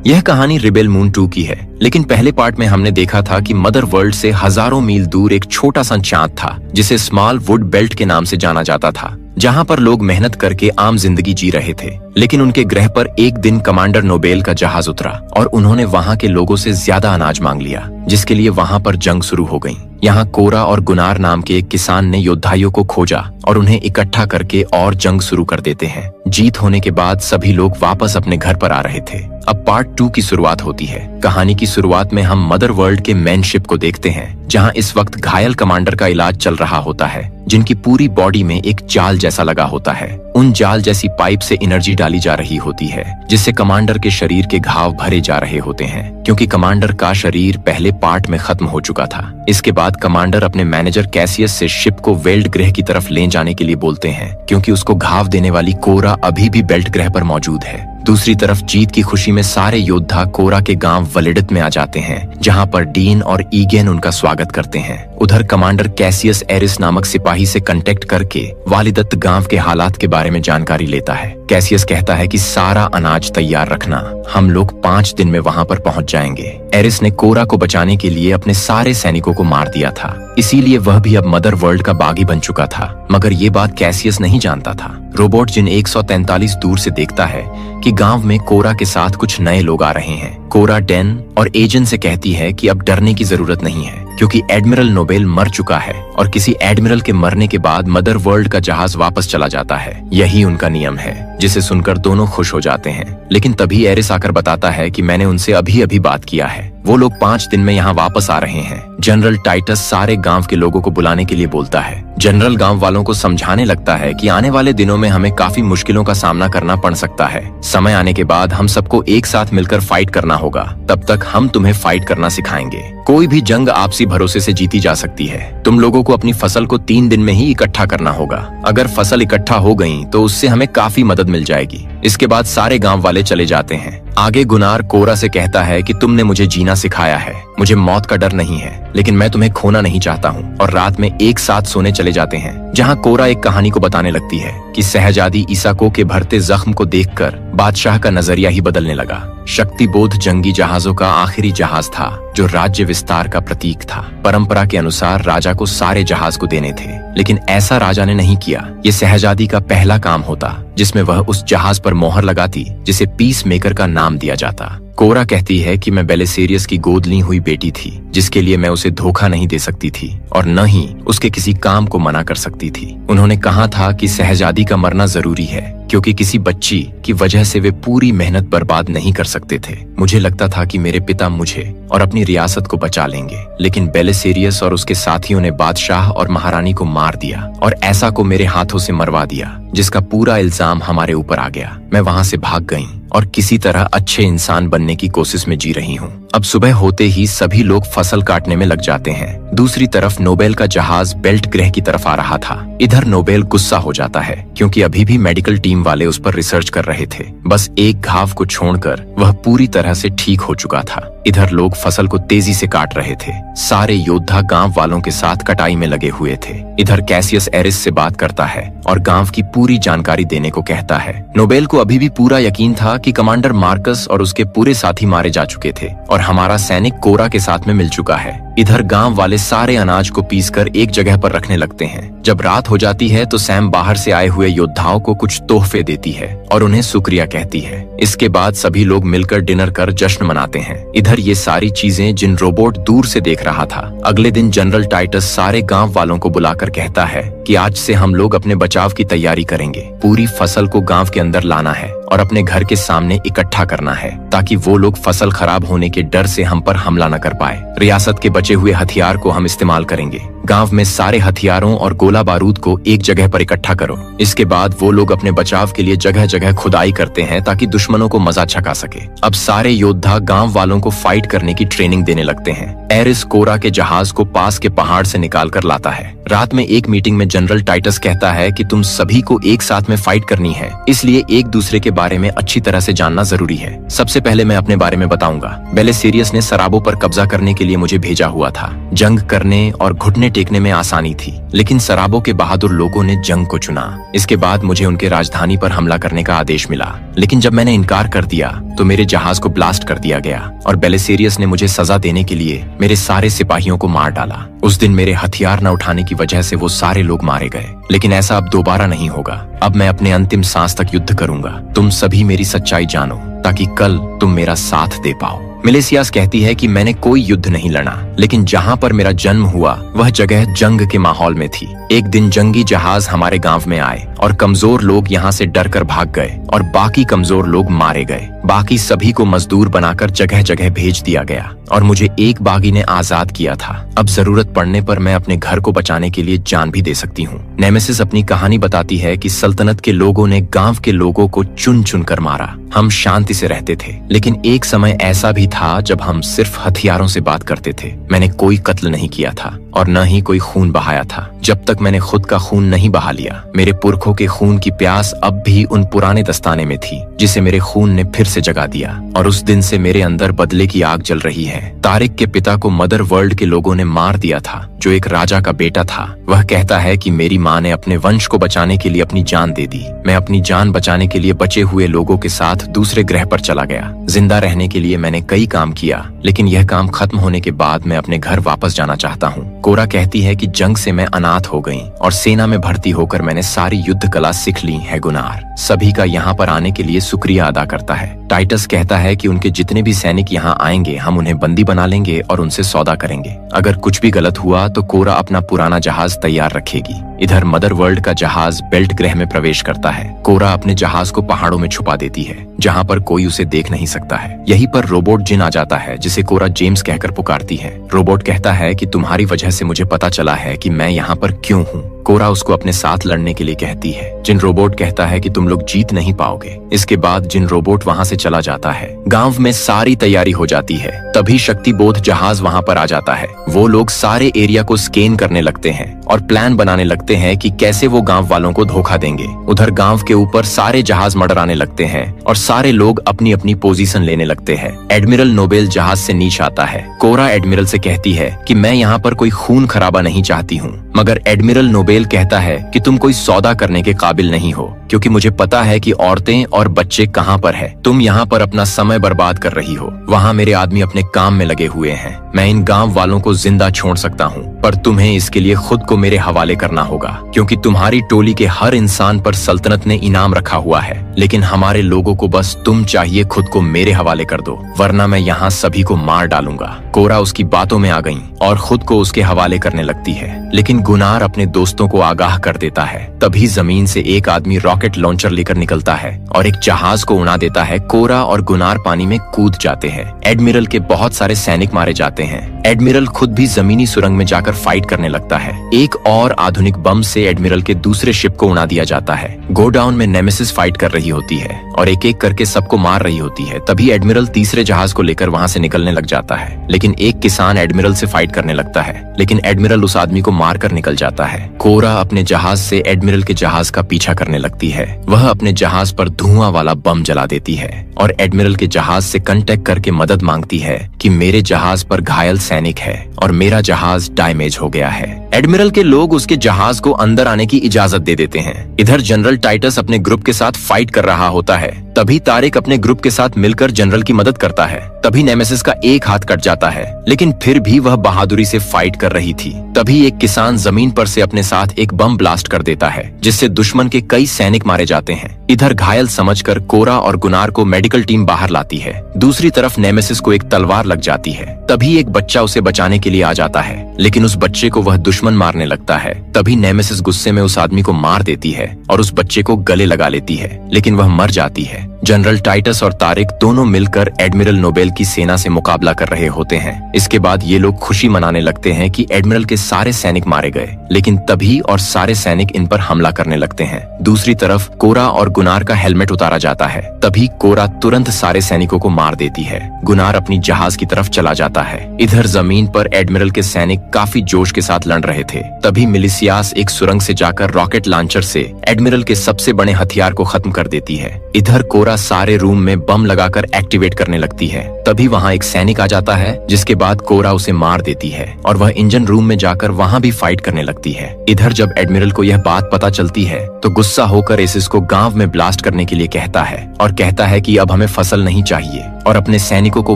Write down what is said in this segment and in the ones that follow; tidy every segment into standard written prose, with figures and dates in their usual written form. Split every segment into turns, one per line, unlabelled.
यह कहानी rebel moon 2 की है, लेकिन पहले पार्ट में हमने देखा था कि मदर वर्ल्ड से हजारों मील दूर एक छोटा सा चांद था जिसे स्मॉल वुड बेल्ट के नाम से जाना जाता था, जहां पर लोग मेहनत करके आम जिंदगी जी रहे थे। लेकिन उनके ग्रह पर एक दिन कमांडर नोबेल का जहाज उतरा और उन्होंने वहां के लोगों से ज्यादा अनाज मांग लिया, जिसके लिए वहां पर जंग शुरू हो गई। यहाँ कोरा और गुनार नाम के एक किसान ने योद्धाइयों को खोजा और उन्हें इकट्ठा करके और जंग शुरू कर देते हैं। जीत होने के बाद सभी लोग वापस अपने घर पर आ रहे थे। अब पार्ट 2 की शुरुआत होती है। कहानी की शुरुआत में हम मदर वर्ल्ड के मेन शिप को देखते हैं, जहां इस वक्त घायल कमांडर का इलाज चल रहा होता है, जिनकी पूरी बॉडी में एक जाल जैसा लगा होता है। उन जाल जैसी पाइप से एनर्जी डाली जा रही होती है, जिससे कमांडर के शरीर के घाव भरे जा रहे होते हैं, क्योंकि कमांडर का शरीर पहले पार्ट में खत्म हो चुका था। इसके बाद कमांडर अपने मैनेजर कैसियस से शिप को वेल्ड ग्रह की तरफ ले जाने के लिए बोलते हैं, क्योंकि उसको घाव देने वाली कोरा अभी भी बेल्ट ग्रह पर मौजूद है। दूसरी तरफ जीत की खुशी में सारे योद्धा कोरा के गांव वलिडत में आ जाते हैं, जहां पर डीन और ईगेन उनका स्वागत करते हैं। उधर कमांडर कैसियस एरिस नामक सिपाही से कांटेक्ट करके वालिदत गांव के हालात के बारे में जानकारी लेता है। कैसियस कहता है कि सारा अनाज तैयार रखना, हम लोग 5 दिन में वहां पर पहुंच जाएंगे। एरिस ने कोरा को बचाने के लिए अपने सारे सैनिकों को मार दिया था, इसीलिए वह भी अब मदर वर्ल्ड का बागी बन चुका था। मगर ये बात कैसियस नहीं जानता था। रोबोट जिन 143 दूर से देखता है कि गांव में कोरा के साथ कुछ नए लोग आ रहे हैं। कोरा डेन और एजेंट से कहती है कि अब डरने की जरूरत नहीं है, क्योंकि एडमिरल नोबेल मर चुका है और किसी एडमिरल के मरने के बाद मदर वर्ल्ड का जहाज वापस चला जाता है। यही उनका नियम है, जिसे सुनकर दोनों खुश हो जाते हैं। लेकिन तभी एरिस आकर बताता है कि मैंने उनसे अभी अभी बात किया है, वो लोग 5 दिन में यहाँ वापस आ रहे हैं। जनरल टाइटस सारे गांव के लोगों को बुलाने के लिए बोलता है। जनरल गांव वालों को समझाने लगता है कि आने वाले दिनों में हमें काफी मुश्किलों का सामना करना पड़ सकता है। समय आने के बाद हम सबको एक साथ मिलकर फाइट करना होगा, तब तक हम तुम्हें फाइट करना सिखाएंगे। कोई भी जंग आपसी भरोसे से जीती जा सकती है। तुम लोगों को अपनी फसल को 3 दिन में ही इकट्ठा करना होगा। अगर फसल इकट्ठा हो गई तो उससे हमें काफी मदद मिल जाएगी। इसके बाद सारे गांव वाले चले जाते हैं। आगे गुनार कोरा से कहता है कि तुमने मुझे जीना सिखाया है, मुझे मौत का डर नहीं है, लेकिन मैं तुम्हें खोना नहीं चाहता हूँ। और रात में एक साथ सोने चले जाते हैं, जहाँ कोरा एक कहानी को बताने लगती है कि शहजादी ईसाको के भरते जख्म को देखकर बादशाह का नजरिया ही बदलने लगा। शक्तिबोध जंगी जहाजों का आखिरी जहाज था, जो राज्य विस्तार का प्रतीक था। परंपरा के अनुसार राजा को सारे जहाज को देने थे, लेकिन ऐसा राजा ने नहीं किया। ये शहजादी का पहला काम होता, जिसमें वह उस जहाज पर मोहर लगाती जिसे पीस मेकर का नाम दिया जाता। कोरा कहती है कि मैं बेलिसेरियस की गोद ली हुई बेटी थी, जिसके लिए मैं उसे धोखा नहीं दे सकती थी और न ही उसके किसी काम को मना कर सकती थी। उन्होंने कहा था कि शहजादी का मरना जरूरी है, क्योंकि किसी बच्ची की वजह से वे पूरी मेहनत बर्बाद नहीं कर सकते थे। मुझे लगता था कि मेरे पिता मुझे और अपनी रियासत को बचा लेंगे, लेकिन बेलिसेरियस और उसके साथियों ने बादशाह और महारानी को मार दिया और ऐसा को मेरे हाथों से मरवा दिया, जिसका पूरा इल्जाम हमारे ऊपर आ गया। मैं वहां से भाग गई और किसी तरह अच्छे इंसान बनने की कोशिश में जी रही हूँ। अब सुबह होते ही सभी लोग फसल काटने में लग जाते हैं। दूसरी तरफ नोबेल का जहाज बेल्ट ग्रह की तरफ आ रहा था। इधर नोबेल गुस्सा हो जाता है, क्योंकि अभी भी मेडिकल टीम वाले उस पर रिसर्च कर रहे थे। बस एक घाव को छोड़कर वह पूरी तरह से ठीक हो चुका था। इधर लोग फसल को तेजी से काट रहे थे। सारे योद्धा गांव वालों के साथ कटाई में लगे हुए थे। इधर कैसियस एरिस से बात करता है और गांव की पूरी जानकारी देने को कहता है। नोबेल को अभी भी पूरा यकीन था कि कमांडर मार्कस और उसके पूरे साथी मारे जा चुके थे और हमारा सैनिक कोरा के साथ में मिल चुका है। इधर गांव वाले सारे अनाज को पीसकर एक जगह पर रखने लगते हैं। जब रात हो जाती है तो सैम बाहर से आए हुए योद्धाओं को कुछ तोहफे देती है और उन्हें शुक्रिया कहती है। इसके बाद सभी लोग मिलकर डिनर कर जश्न मनाते हैं। इधर ये सारी चीजें जिन रोबोट दूर से देख रहा था। अगले दिन जनरल टाइटस सारे गांव वालों को बुलाकर कहता है कि आज से हम लोग अपने बचाव की तैयारी करेंगे। पूरी फसल को गांव के अंदर लाना है और अपने घर के सामने इकट्ठा करना है, ताकि वो लोग फसल खराब होने के डर से हम पर हमला न कर पाए। रियासत के बचे हुए हथियार को हम इस्तेमाल करेंगे। गांव में सारे हथियारों और गोला बारूद को एक जगह पर इकट्ठा करो। इसके बाद वो लोग अपने बचाव के लिए जगह जगह खुदाई करते हैं, ताकि दुश्मनों को मजा छका सके। अब सारे योद्धा गांव वालों को फाइट करने की ट्रेनिंग देने लगते हैं। एरिस कोरा के जहाज को पास के पहाड़ से निकाल कर लाता है। रात में एक मीटिंग में जनरल टाइटस कहता है कि तुम सभी को एक साथ में फाइट करनी है, इसलिए एक दूसरे के बारे में अच्छी तरह से जानना जरूरी है। सबसे पहले मैं अपने बारे में बताऊंगा। बेलिसेरियस ने सराबों पर कब्जा करने के लिए मुझे भेजा हुआ था। जंग करने और घुटने टेकने में आसानी थी, लेकिन सराबों के बहादुर लोगों ने जंग को चुना। इसके बाद मुझे उनके राजधानी पर हमला करने का आदेश मिला, लेकिन जब मैंने इनकार कर दिया तो मेरे जहाज को ब्लास्ट कर दिया गया और बेलिसेरियस ने मुझे सजा देने के लिए मेरे सारे सिपाहियों को मार डाला। उस दिन मेरे हथियार न उठाने की वजह से वो सारे लोग मारे गए, लेकिन ऐसा अब दोबारा नहीं होगा। अब मैं अपने अंतिम सांस तक युद्ध करूंगा। तुम सभी मेरी सच्चाई जानो ताकि कल तुम मेरा साथ दे पाओ। मिलेसियास कहती है कि मैंने कोई युद्ध नहीं लड़ा, लेकिन जहाँ पर मेरा जन्म हुआ वह जगह जंग के माहौल में थी। एक दिन जंगी जहाज हमारे गांव में आए और कमजोर लोग यहाँ से डरकर भाग गए और बाकी कमजोर लोग मारे गए। बाकी सभी को मजदूर बनाकर जगह जगह भेज दिया गया और मुझे एक बागी ने आजाद किया था। अब जरूरत पड़ने पर मैं अपने घर को बचाने के लिए जान भी दे सकती हूँ। नेमेसिस अपनी कहानी बताती है कि सल्तनत के लोगों ने गांव के लोगों को चुन चुन कर मारा। हम शांति से रहते थे, लेकिन एक समय ऐसा भी था जब हम सिर्फ हथियारों से बात करते थे। मैंने कोई कत्ल नहीं किया था और न ही कोई खून बहाया था, जब तक मैंने खुद का खून नहीं बहा लिया। मेरे पुरखों के खून की प्यास अब भी उन पुराने दस्ताने में थी जिसे मेरे खून ने फिर से जगा दिया, और उस दिन से मेरे अंदर बदले की आग जल रही है। तारिक के पिता को मदर वर्ल्ड के लोगों ने मार दिया था, जो एक राजा का बेटा था। वह कहता है कि मेरी माँ ने अपने वंश को बचाने के लिए अपनी जान दे दी। मैं अपनी जान बचाने के लिए बचे हुए लोगों के साथ दूसरे ग्रह पर चला गया। जिंदा रहने के लिए मैंने कई काम किया, लेकिन यह काम खत्म होने के बाद मैं अपने घर वापस जाना चाहता हूँ। कोरा कहती है कि जंग से मैं अनाथ हो गई और सेना में भर्ती होकर मैंने सारी युद्ध कला सीख ली है। गुनार सभी का यहाँ पर आने के लिए शुक्रिया अदा करता है। टाइटस कहता है कि उनके जितने भी सैनिक यहाँ आएंगे हम उन्हें बंदी बना लेंगे और उनसे सौदा करेंगे। अगर कुछ भी गलत हुआ तो कोरा अपना पुराना जहाज तैयार रखेगी। इधर मदर वर्ल्ड का जहाज बेल्ट ग्रह में प्रवेश करता है। कोरा अपने जहाज को पहाड़ों में छुपा देती है, जहाँ पर कोई उसे देख नहीं सकता है। यहीं पर रोबोट जिन आ जाता है, जिसे कोरा जेम्स कहकर पुकारती है। रोबोट कहता है कि तुम्हारी वजह से मुझे पता चला है कि मैं यहाँ पर क्यों हूँ। कोरा उसको अपने साथ लड़ने के लिए कहती है। जिन रोबोट कहता है कि तुम लोग जीत नहीं पाओगे। इसके बाद जिन रोबोट वहाँ से चला जाता है। गांव में सारी तैयारी हो जाती है, तभी शक्ति बोध जहाज वहाँ पर आ जाता है। वो लोग सारे एरिया को स्कैन करने लगते हैं और प्लान बनाने लगते हैं कि कैसे वो गांव वालों को धोखा देंगे। उधर गांव के ऊपर सारे जहाज मडराने लगते हैं और सारे लोग अपनी अपनी पोजीशन लेने लगते हैं। एडमिरल नोबेल जहाज से नीचे आता है। कोरा एडमिरल से कहती है कि मैं यहाँ पर कोई खून खराबा नहीं चाहती हूँ, मगर एडमिरल नोबेल कहता है कि तुम कोई सौदा करने के काबिल नहीं हो, क्योंकि मुझे पता है कि औरतें और बच्चे कहाँ पर है। तुम यहाँ पर अपना समय बर्बाद कर रही हो। वहाँ मेरे आदमी अपने काम में लगे हुए हैं। मैं इन गांव वालों को जिंदा छोड़ सकता हूँ, पर तुम्हें इसके लिए खुद को मेरे हवाले करना होगा, क्योंकि तुम्हारी टोली के हर इंसान पर सल्तनत ने इनाम रखा हुआ है। लेकिन हमारे लोगों को बस तुम चाहिए खुद को मेरे हवाले कर दो, वरना मैं यहाँ सभी को मार डालूंगा। कोरा उसकी बातों में आ गई और खुद को उसके हवाले करने लगती है, लेकिन गुनार अपने दोस्तों को आगाह कर देता है। तभी जमीन से एक आदमी रॉकेट लॉन्चर लेकर निकलता है और एक जहाज को उड़ा देता है। कोरा और गुनार पानी में कूद जाते हैं। एडमिरल के बहुत सारे सैनिक मारे जाते हैं। एडमिरल खुद भी जमीनी सुरंग में जाकर फाइट करने लगता है। एक और आधुनिक बम से एडमिरल के दूसरे शिप को उड़ा दिया जाता है। गोडाउन में नेमेसिस फाइट कर रही होती है और एक एक करके सबको मार रही होती है। तभी एडमिरल तीसरे जहाज को लेकर वहाँ से निकलने लग जाता है, लेकिन एक किसान एडमिरल से फाइट करने लगता है, लेकिन एडमिरल उस आदमी को मारकर निकल जाता है। कोरा अपने जहाज से एडमिरल के जहाज का पीछा करने लगती है। वह अपने जहाज पर धुआं वाला बम जला देती है और एडमिरल के जहाज से कांटेक्ट करके मदद मांगती है कि मेरे जहाज पर घायल सैनिक है और मेरा जहाज डैमेज हो गया है। एडमिरल के लोग उसके जहाज को अंदर आने की इजाजत दे देते हैं। इधर जनरल टाइटस अपने ग्रुप के साथ फाइट कर रहा होता है। तभी तारिक अपने ग्रुप के साथ मिलकर जनरल की मदद करता है। तभी नेमेसिस का एक हाथ कट जाता है, लेकिन फिर भी वह बहादुरी से फाइट कर रही थी। तभी एक किसान जमीन पर से अपने साथ एक बम ब्लास्ट कर देता है, जिससे दुश्मन के कई सैनिक मारे जाते हैं। इधर घायल समझकर कोरा और गुनार को मेडिकल टीम बाहर लाती है। दूसरी तरफ नेमेसिस को एक तलवार लग जाती है। तभी एक बच्चा उसे बचाने के लिए आ जाता है, लेकिन उस बच्चे को वह दुश्मन मारने लगता है। तभी नेमेसिस गुस्से में उस आदमी को मार देती है और उस बच्चे को गले लगा लेती है, लेकिन वह मर जाती है। जनरल टाइटस और तारिक दोनों मिलकर एडमिरल नोबेल की सेना से मुकाबला कर रहे होते हैं। इसके बाद ये लोग खुशी मनाने लगते हैं कि एडमिरल के सारे सैनिक मारे गए, लेकिन तभी और सारे सैनिक इन पर हमला करने लगते हैं। दूसरी तरफ कोरा और गुनार का हेलमेट उतारा जाता है। तभी कोरा तुरंत सारे सैनिकों को मार देती है। गुनार अपनी जहाज की तरफ चला जाता है। इधर जमीन पर एडमिरल के सैनिक काफी जोश के साथ लड़ रहे थे। तभी मिलिशियास एक सुरंग से जाकर रॉकेट लॉन्चर से एडमिरल के सबसे बड़े हथियार को खत्म कर देती है। इधर कोरा सारे रूम में बम लगाकर एक्टिवेट करने लगती है। तभी वहाँ एक सैनिक आ जाता है, जिसके बाद कोरा उसे मार देती है और वह इंजन रूम में जाकर वहाँ भी फाइट करने लगती है। इधर जब एडमिरल को यह बात पता चलती है तो गुस्सा होकर एसिस को गांव में ब्लास्ट करने के लिए कहता है और कहता है कि अब हमें फसल नहीं चाहिए और अपने सैनिकों को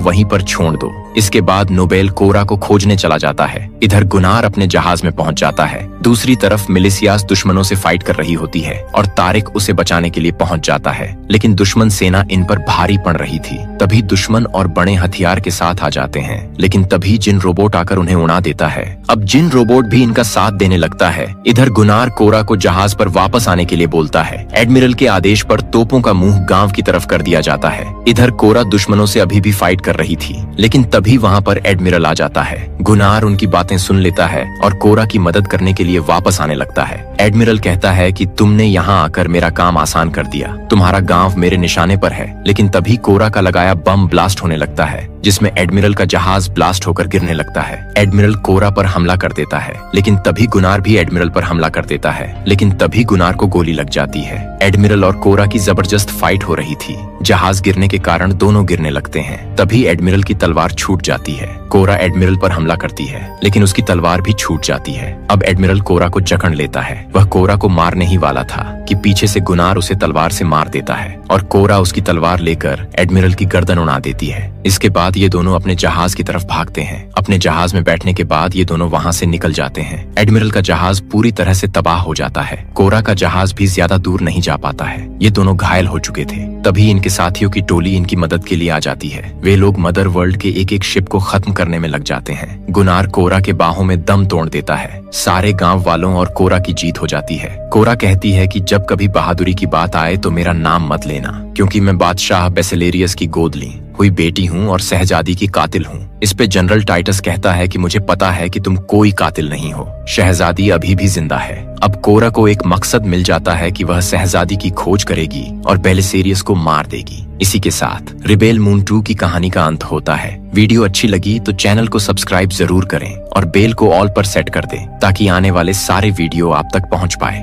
वहीं पर छोड़ दो। इसके बाद नोबेल कोरा को खोजने चला जाता है। इधर गुनार अपने जहाज में पहुंच जाता है। दूसरी तरफ मिलिशियास दुश्मनों से फाइट कर रही होती है और तारिक उसे बचाने के लिए पहुंच जाता है, लेकिन दुश्मन सेना इन पर भारी पड़ रही थी। तभी दुश्मन और बड़े हथियार के साथ आ जाते हैं, लेकिन तभी जिन रोबोट आकर उन्हें उड़ा देता है। अब जिन रोबोट भी इनका साथ देने लगता है। इधर गुनार कोरा को जहाज पर वापस आने के लिए बोलता है। एडमिरल के आदेश पर तोपों का मुंह गांव की तरफ कर दिया जाता है। इधर कोरा दुश्मनों से अभी भी फाइट कर रही थी, लेकिन तभी वहाँ पर एडमिरल आ जाता है। गुनार उनकी बातें सुन लेता है और कोरा की मदद करने के लिए वापस आने लगता है। एडमिरल कहता है कि तुमने यहाँ आकर मेरा काम आसान कर दिया, तुम्हारा गांव मेरे निशाने पर है। लेकिन तभी कोरा का लगाया बम ब्लास्ट होने लगता है, जिसमें एडमिरल का जहाज ब्लास्ट होकर गिरने लगता है। एडमिरल कोरा पर हमला कर देता है, लेकिन तभी गुनार भी एडमिरल पर हमला कर देता है, लेकिन तभी गुनार को गोली लग जाती है। एडमिरल और कोरा की जबरदस्त फाइट हो रही थी। जहाज गिरने के कारण दोनों गिरने लगते हैं। तभी एडमिरल की तलवार छूट जाती है। कोरा एडमिरल पर हमला करती है, लेकिन उसकी तलवार भी छूट जाती है। अब एडमिरल कोरा को जकड़ लेता है। वह कोरा को मारने ही वाला था कि पीछे से गुनार उसे तलवार से मार देता है और कोरा उसकी तलवार लेकर एडमिरल की गर्दन उड़ा देती है। इसके बाद ये दोनों अपने जहाज की तरफ भागते हैं। अपने जहाज में बैठने के बाद ये दोनों वहाँ से निकल जाते हैं। एडमिरल का जहाज पूरी तरह से तबाह हो जाता है। कोरा का जहाज भी ज्यादा दूर नहीं जा पाता है। ये दोनों घायल हो चुके थे। तभी इनके साथियों की टोली इनकी मदद के लिए आ जाती है। वे लोग मदर वर्ल्ड के एक एक शिप को खत्म करने में लग जाते हैं। गुनार कोरा के बाहों में दम तोड़ देता है। सारे गांव वालों और कोरा की जीत हो जाती है। कोरा कहती है कि जब कभी बहादुरी की बात आए तो मेरा नाम मत लेना, क्योंकि मैं बादशाह बेसिलेरियस की गोद ली हुई बेटी हूँ और शहजादी की कातिल हूँ। इस पे जनरल टाइटस कहता है कि मुझे पता है कि तुम कोई कातिल नहीं हो, शहजादी अभी भी जिंदा है। अब कोरा को एक मकसद मिल जाता है कि वह शहजादी की खोज करेगी और बेलिसेरियस को मार देगी। इसी के साथ रिबेल मून 2 की कहानी का अंत होता है। वीडियो अच्छी लगी तो चैनल को सब्सक्राइब जरूर करें और बेल को ऑल पर सेट कर दें, ताकि आने वाले सारे वीडियो आप तक पहुंच पाए।